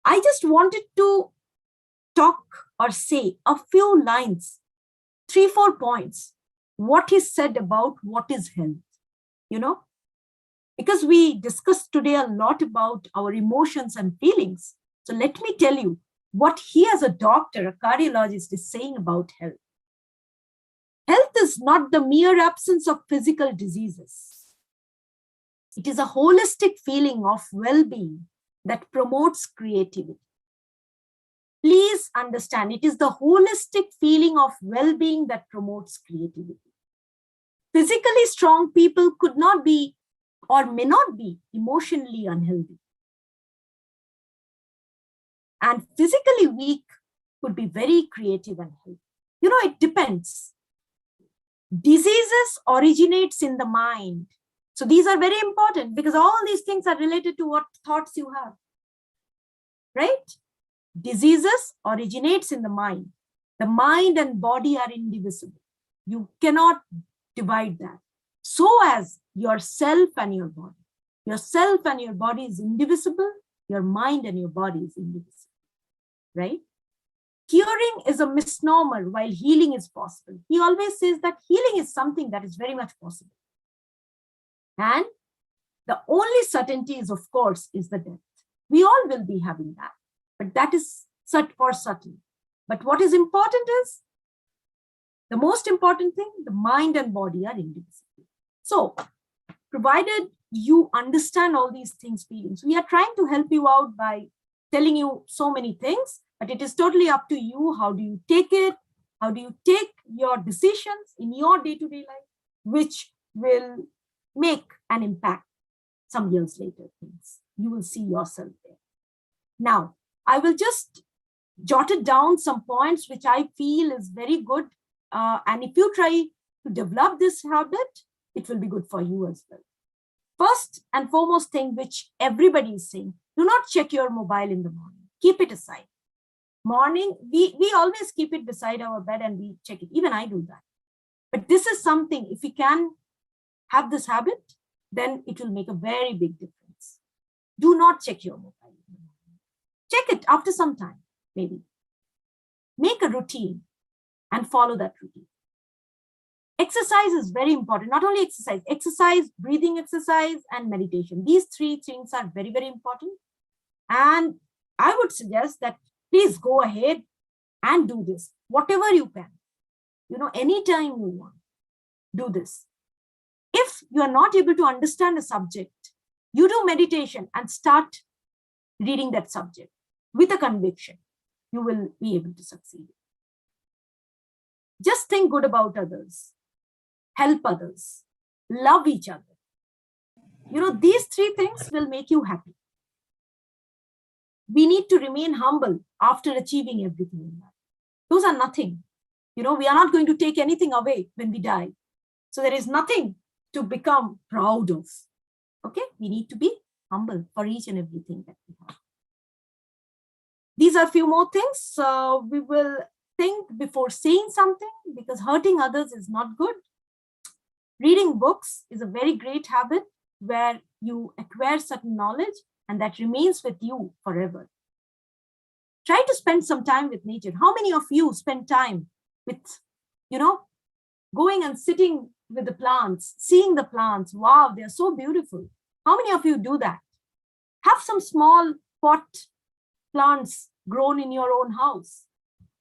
Speaker 1: I just wanted to talk or say a few lines, 3-4 points, what is said about what is health, you know, because we discussed today a lot about our emotions and feelings. So let me tell you what he as a doctor, a cardiologist, is saying about health. Health is not the mere absence of physical diseases. It is a holistic feeling of well-being that promotes creativity. Please understand, it is the holistic feeling of well-being that promotes creativity. Physically strong people could not be or may not be emotionally unhealthy. And physically weak could be very creative and healthy. You know, it depends. Diseases originates in the mind. So these are very important because all these things are related to what thoughts you have, right? Diseases originates in the mind. The mind and body are indivisible. You cannot divide that. So as yourself and your body. Yourself and your body is indivisible. Your mind and your body is indivisible, right? Curing is a misnomer while healing is possible. He always says that healing is something that is very much possible. And the only certainty is, of course, is the death. We all will be having that, but that is for certain. But what is important is, the most important thing, the mind and body are indivisible. So, provided you understand all these things, feelings, we are trying to help you out by telling you so many things, but it is totally up to you. How do you take it? How do you take your decisions in your day-to-day life, which will make an impact some years later? Things you will see yourself there. Now, I will just jotted down some points which I feel is very good. And if you try to develop this habit, it will be good for you as well. First and foremost thing which everybody is saying, do not check your mobile in the morning. Keep it aside. Morning, we always keep it beside our bed and we check it. Even I do that. But this is something, if we can have this habit, then it will make a very big difference. Do not check your mobile. Check it after some time, maybe. Make a routine and follow that routine. Exercise is very important. Not only exercise, breathing exercise, and meditation. These three things are very, very important. And I would suggest that please go ahead and do this, whatever you can. You know, anytime you want, do this. If you are not able to understand a subject, you do meditation and start reading that subject with a conviction. You will be able to succeed. Just think good about others. Help others. Love each other. You know, these three things will make you happy. we need to remain humble after achieving everything in life. Those are nothing. We are not going to take anything away when we die. So there is nothing to become proud of. Okay, we need to be humble for each and everything that we have. These are a few more things. We will think before saying something, because hurting others is not good. Reading books is a very great habit where you acquire certain knowledge and that remains with you forever. Try to spend some time with nature. How many of you spend time with, going and sitting with the plants, seeing the plants? Wow, they're so beautiful. How many of you do that? Have some small pot plants grown in your own house.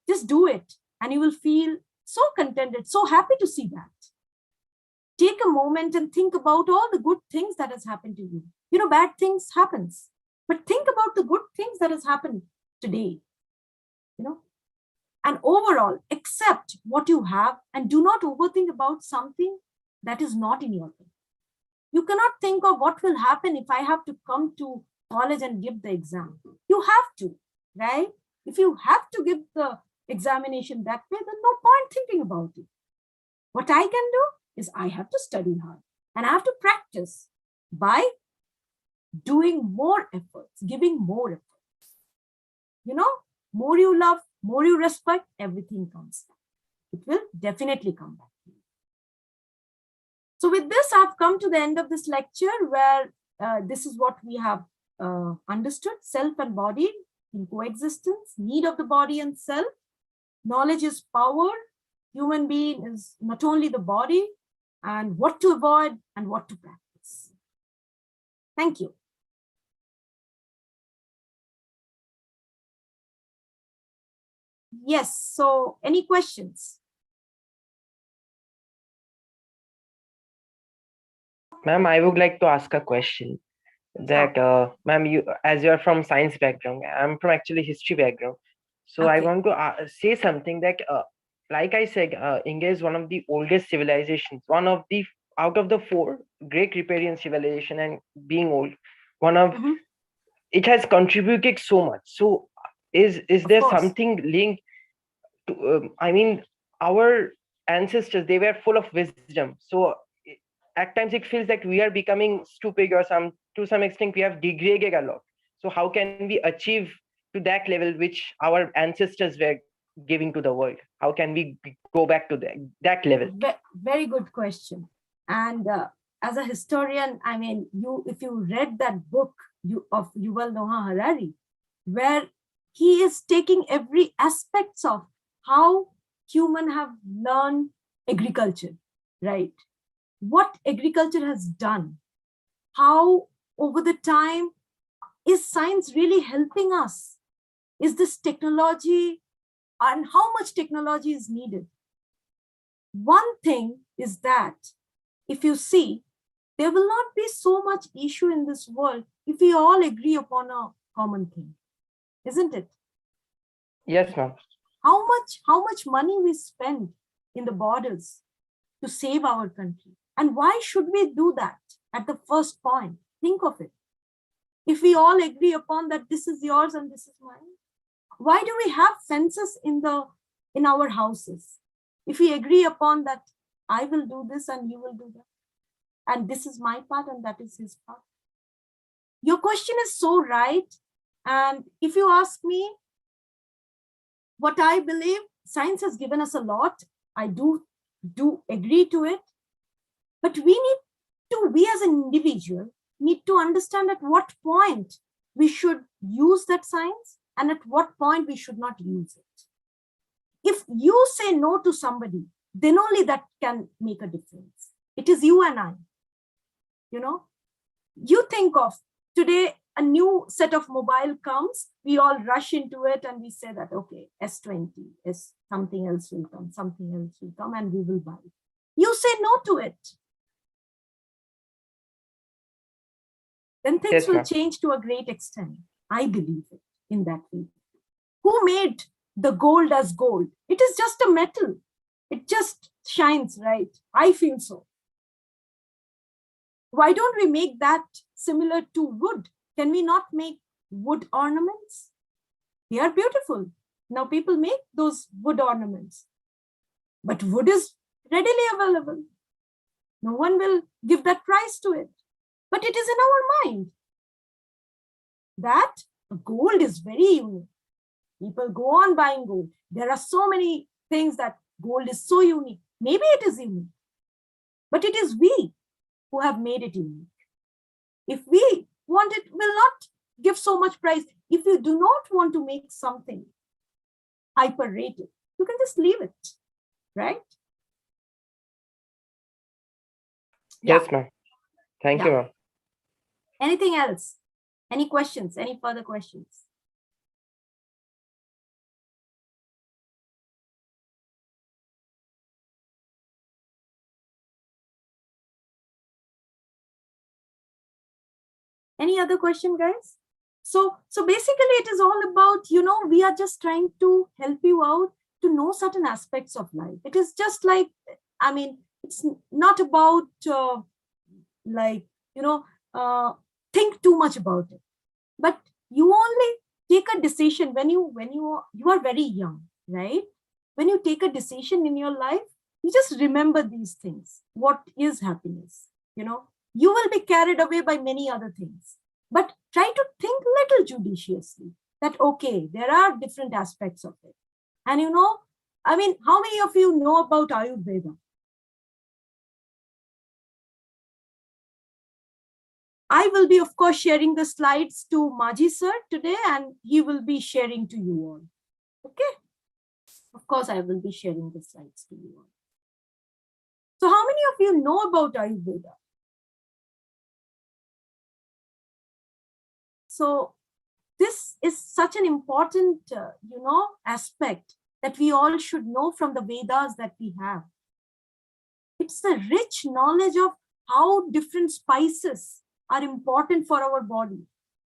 Speaker 1: Just do it and you will feel so contented, so happy to see that. Take a moment and think about all the good things that has happened to you. Bad things happens, but think about the good things that has happened today. And overall, accept what you have and do not overthink about something that is not in your life. You cannot think of what will happen if I have to come to college and give the exam. You have to, right? If you have to give the examination that way, then no point thinking about it. What I can do is I have to study hard and I have to practice by doing more efforts, giving more efforts. More you love, more you respect, everything comes back. It will definitely come back to you. So with this, I've come to the end of this lecture where this is what we have understood: self and body in coexistence, need of the body and self. Knowledge is power. Human being is not only the body, and what to avoid and what to practice. Thank you. Yes, so any questions?
Speaker 7: Ma'am, I would like to ask a question. That, ma'am, as you are from science background, I'm from actually history background. So I
Speaker 1: Okay.
Speaker 7: want to say something that, like I said, India is one of the oldest civilizations, out of the 4 great riparian civilization, and being old, it has contributed so much. So is there
Speaker 1: course.
Speaker 7: something linked to, our ancestors, they were full of wisdom. So at times it feels like we are becoming stupid, or to some extent we have degraded a lot. So how can we achieve to that level which our ancestors were giving to the world? How can we go back to that level?
Speaker 1: Very good question. And as a historian, if you read that book of Yuval Noah Harari, where he is taking every aspects of how human have learned agriculture, right? What agriculture has done, how over the time, is science really helping us? Is this technology, and how much technology is needed? One thing is that if you see, there will not be so much issue in this world if we all agree upon a common thing, isn't it?
Speaker 7: Yes, ma'am.
Speaker 1: How much money we spend in the borders to save our country, and why should we do that at the first point? Think of it. If we all agree upon that this is yours and this is mine, why do we have fences in our houses? If we agree upon that I will do this and you will do that, and this is my part and that is his part. Your question is so right. And if you ask me what I believe, science has given us a lot. I do agree to it. But we as an individual need to understand at what point we should use that science and at what point we should not use it. If you say no to somebody, then only that can make a difference. It is you and I. You think of today, a new set of mobile comes, we all rush into it and we say that, okay, S20, something else will come, and we will buy it. You say no to it. Then things will change to a great extent. I believe it in that way. Who made the gold as gold? It is just a metal. It just shines, right? I feel so. Why don't we make that similar to wood? Can we not make wood ornaments. They are beautiful. Now people make those wood ornaments. But wood is readily available. No one will give that price to it. But it is in our mind that gold is very unique. People go on buying gold. There are so many things that gold is so unique. Maybe it is unique, but it is we who have made it unique. If we want it, will not give so much price. If you do not want to make something hyper rated, you can just leave it, right?
Speaker 7: Yes, ma'am. Thank you,
Speaker 1: Yeah.
Speaker 7: ma'am.
Speaker 1: Anything else? Any questions? Any further questions? Any other question, guys? So basically it is all about, we are just trying to help you out to know certain aspects of life. It is just like, I mean, it's not about think too much about it, but you only take a decision when you are very young, right? When you take a decision in your life, you just remember these things. What is happiness? You will be carried away by many other things, but try to think little judiciously that, okay, there are different aspects of it. And how many of you know about Ayurveda? I will be, of course, sharing the slides to Maji sir today, and he will be sharing to you all. Okay? Of course, I will be sharing the slides to you all. So how many of you know about Ayurveda? So this is such an important, aspect that we all should know from the Vedas that we have. It's the rich knowledge of how different spices are important for our body.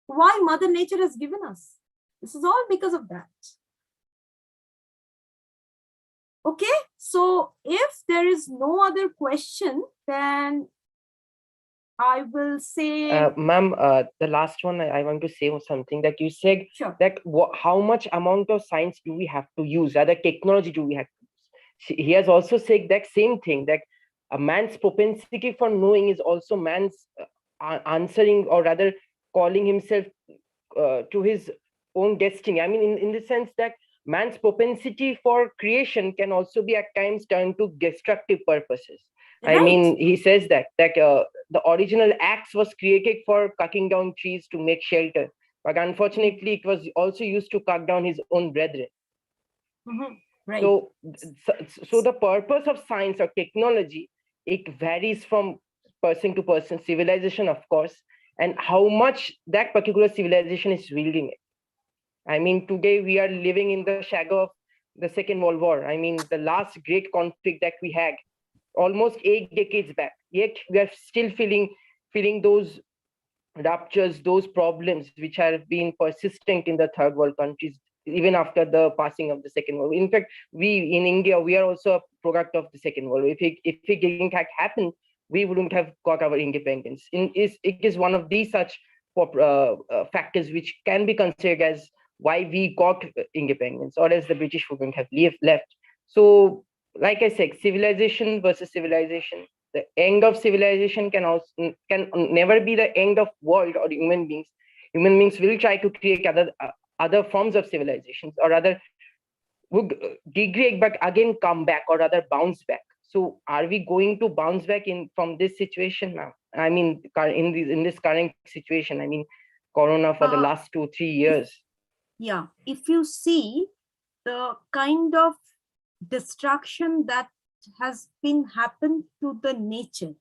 Speaker 1: Why Mother Nature has given us. This is all because of that. Okay, so if there is no other question, then I will say,
Speaker 7: Ma'am, the last one, I want to say something that you said,
Speaker 1: sure.
Speaker 7: that how much amount of science do we have to use, rather technology do we have to use? He has also said that same thing, that a man's propensity for knowing is also man's answering, or rather calling himself to his own destiny. I mean, in the sense that man's propensity for creation can also be at times turned to destructive purposes. I
Speaker 1: Right.
Speaker 7: mean, he says that the original axe was created for cutting down trees to make shelter, but unfortunately, it was also used to cut down his own brethren.
Speaker 1: Right.
Speaker 7: So the purpose of science or technology, it varies from person to person, civilization, of course, and how much that particular civilization is wielding it. I mean, today we are living in the shadow of the Second World War. I mean, the last great conflict that we had almost 8 decades back. Yet we are still feeling those ruptures, those problems which have been persistent in the third world countries, even after the passing of the Second World War. In fact, we in India, we are also a product of the Second World War. If it didn't have happened, we wouldn't have got our independence. It is one of these such factors which can be considered as why we got independence, or else the British wouldn't have left. So, like I said, civilization versus civilization. The end of civilization can never be the end of world or human beings. Human beings will try to create other forms of civilizations, or rather would degrade but again come back, or rather bounce back. So are we going to bounce back from this situation now? I mean, in this current situation, I mean, Corona for the last 2-3 years.
Speaker 1: Yeah, if you see the kind of destruction that has been happened to the nature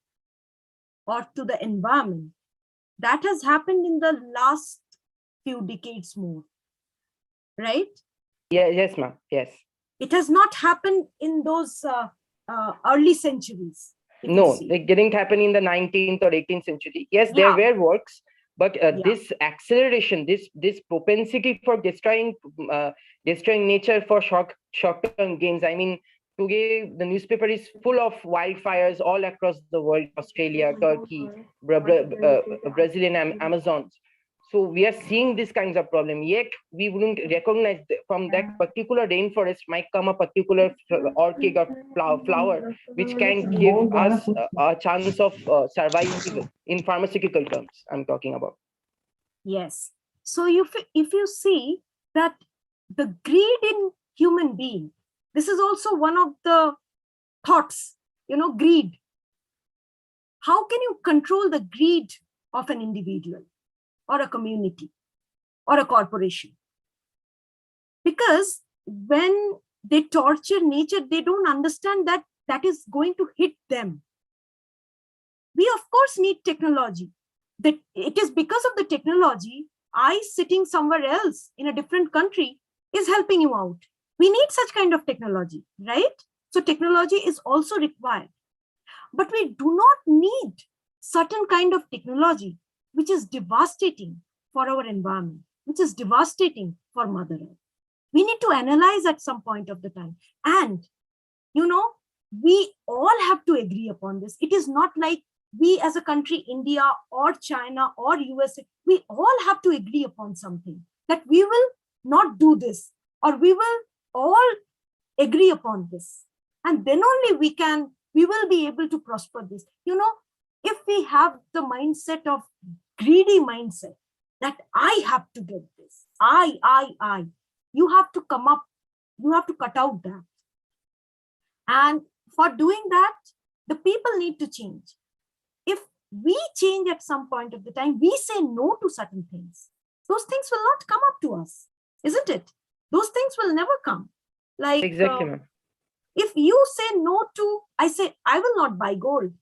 Speaker 1: or to the environment, that has happened in the last few decades more, right?
Speaker 7: Yeah, yes, ma'am. Yes.
Speaker 1: It has not happened in those early centuries.
Speaker 7: No, it didn't happen in the 19th or 18th century. Yes, there were works, but this acceleration, this propensity for destroying nature for short-term gains. I mean, today the newspaper is full of wildfires all across the world: Australia, Turkey, Brazil, and Amazons. So we are seeing these kinds of problem, yet we wouldn't recognize from that particular rainforest might come a particular orchid or flower, which can give us a chance of survival in pharmaceutical terms. I'm talking about.
Speaker 1: Yes. So if you see that the greed in human being, this is also one of the thoughts, greed. How can you control the greed of an individual or a community or a corporation? Because when they torture nature, they don't understand that that is going to hit them. We of course need technology. That it is because of the technology, I sitting somewhere else in a different country is helping you out. We need such kind of technology, right? So technology is also required. But we do not need certain kind of technology which is devastating for our environment, which is devastating for Mother Earth. We need to analyze at some point of the time. And, we all have to agree upon this. It is not like we as a country, India or China or USA, we all have to agree upon something that we will not do this, or we will all agree upon this. And then only we will be able to prosper this. If we have the mindset of greedy mindset, that I have to get this, you have to come up, you have to cut out that. And for doing that, the people need to change. If we change at some point of the time, we say no to certain things, those things will not come up to us, isn't it? Those things will never come. Like,
Speaker 7: Exactly, ma'am.
Speaker 1: if you say no to, I say, I will not buy gold,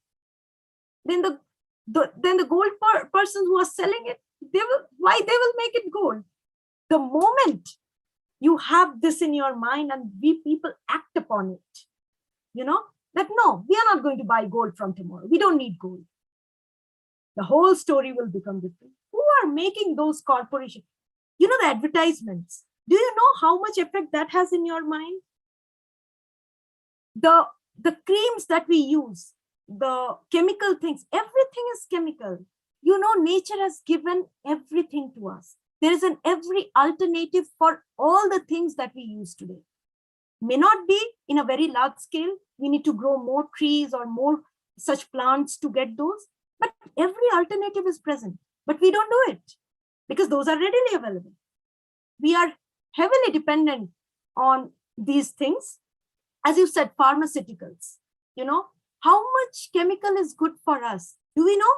Speaker 1: then the gold persons who are selling it, they will make it gold. The moment you have this in your mind and we people act upon it, that no, we are not going to buy gold from tomorrow. We don't need gold. The whole story will become different. Who are making those corporations? The advertisements. Do you know how much effect that has in your mind? The creams that we use, the chemical things, everything is chemical. Nature has given everything to us. There is every alternative for all the things that we use today. May not be in a very large scale. We need to grow more trees or more such plants to get those. But every alternative is present. But we don't do it because those are readily available. We are heavily dependent on these things. As you said, pharmaceuticals, how much chemical is good for us? Do we know?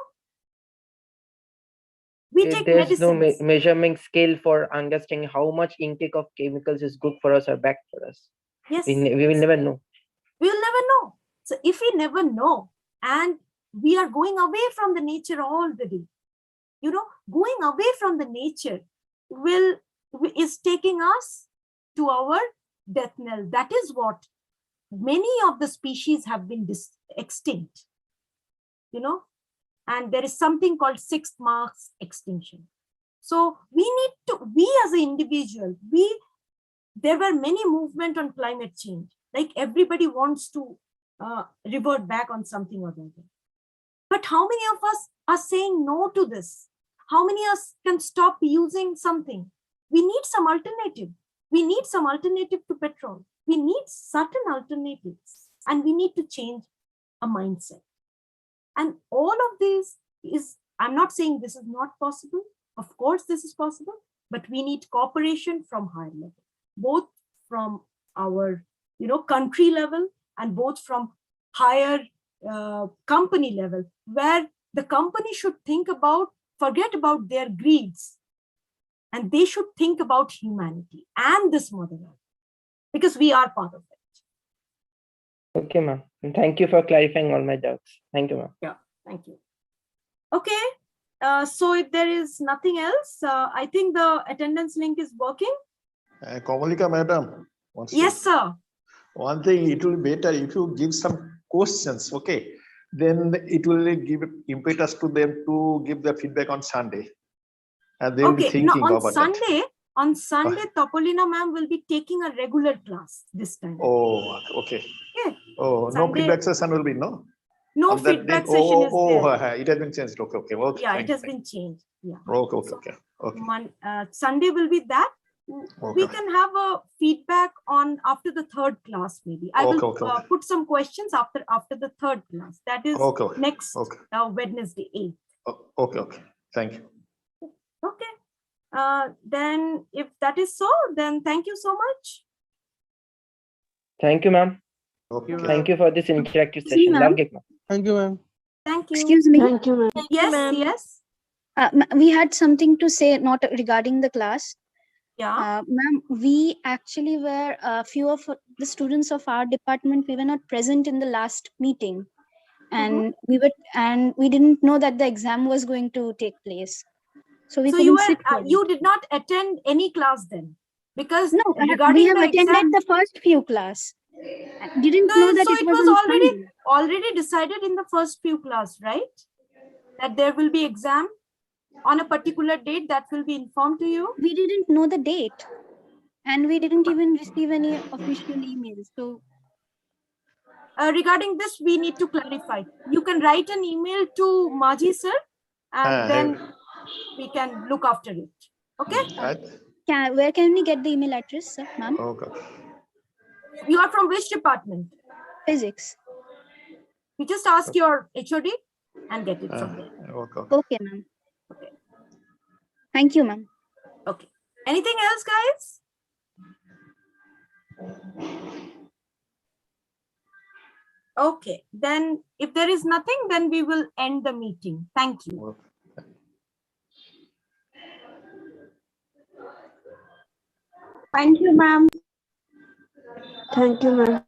Speaker 1: We take
Speaker 7: There's no
Speaker 1: medicines.
Speaker 7: measurement scale for understanding how much intake of chemicals is good for us or bad for us.
Speaker 1: Yes.
Speaker 7: We will never know.
Speaker 1: We will never know. So if we never know, and we are going away from the nature all the day, going away from the nature is taking us to our death knell. That is what many of the species have been extinct, and there is something called sixth mass extinction. So we as an individual, there were many movements on climate change. Like everybody wants to revert back on something or the other. But how many of us are saying no to this? How many of us can stop using something? We need some alternative. We need some alternative to petrol. We need certain alternatives, and we need to change a mindset. And all of this is, I'm not saying this is not possible. Of course, this is possible, but we need cooperation from higher level, both from our, country level and both from higher company level, where the company should forget about their greeds, and they should think about humanity and this Mother Earth, because we are part of it.
Speaker 7: Okay, ma'am. Thank you for clarifying all my doubts. Thank you, ma'am.
Speaker 1: Yeah, thank you. Okay, so if there is nothing else, I think the attendance link is working.
Speaker 2: Komalika madam.
Speaker 1: Yes, sir.
Speaker 2: One thing, it will be better if you give some questions, okay? Then it will give impetus to them to give the feedback on Sunday. And they will be
Speaker 1: Okay, now
Speaker 2: thinking
Speaker 1: on
Speaker 2: about
Speaker 1: Sunday, Topolina ma'am will be taking a regular class this time.
Speaker 2: Oh, okay.
Speaker 1: Yeah.
Speaker 2: Oh,
Speaker 1: Sunday,
Speaker 2: no feedback session will be, no?
Speaker 1: No
Speaker 2: On that
Speaker 1: feedback
Speaker 2: day?
Speaker 1: session is there.
Speaker 2: It has been changed. Okay.
Speaker 1: Yeah,
Speaker 2: Thank
Speaker 1: it has
Speaker 2: you.
Speaker 1: been changed. Yeah.
Speaker 2: Okay. Okay.
Speaker 1: Sunday will be that. We
Speaker 2: Okay.
Speaker 1: can have a feedback on after the third class, maybe. I will
Speaker 2: Okay.
Speaker 1: put some questions after the third class. That is
Speaker 2: Okay.
Speaker 1: next
Speaker 2: Okay.
Speaker 1: Wednesday, 8th.
Speaker 2: Okay. Thank you.
Speaker 1: Okay. Then if that is so, then thank you so much.
Speaker 7: Thank you, ma'am.
Speaker 2: Okay.
Speaker 7: Thank you for this interactive
Speaker 3: Excuse me,
Speaker 7: session.
Speaker 3: ma'am.
Speaker 7: Love it, ma'am.
Speaker 8: Thank you, ma'am.
Speaker 1: Thank you.
Speaker 3: Excuse me.
Speaker 9: Thank you, ma'am.
Speaker 1: Yes, yes.
Speaker 3: We had something to say, not regarding the class.
Speaker 1: Yeah.
Speaker 3: Ma'am, we actually were a few of the students of our department. We were not present in the last meeting, and we didn't know that the exam was going to take place. So we
Speaker 1: So
Speaker 3: couldn't sit for it.
Speaker 1: you did not attend any class then, because
Speaker 3: No, we
Speaker 1: regarding
Speaker 3: have
Speaker 1: the
Speaker 3: attended
Speaker 1: exam,
Speaker 3: the first few class. Didn't know that
Speaker 1: so
Speaker 3: it
Speaker 1: it
Speaker 3: was
Speaker 1: was
Speaker 3: on Sunday.
Speaker 1: already decided in the first few class, right? That there will be exam on a particular date that will be informed to you.
Speaker 3: We didn't know the date, and we didn't even receive any official emails. So
Speaker 1: Regarding this, we need to clarify. You can write an email to Maji sir, and then we can look after it. Okay.
Speaker 3: where can we get the email address, sir, ma'am?
Speaker 2: Okay.
Speaker 1: You are from which department?
Speaker 3: Physics.
Speaker 1: You just ask your HOD and get it from there.
Speaker 2: Okay.
Speaker 3: Okay, ma'am. Thank you, ma'am.
Speaker 1: Okay. Anything else, guys? Okay. Then if there is nothing, then we will end the meeting. Thank you.
Speaker 3: Thank you, ma'am.
Speaker 9: Thank you, ma'am.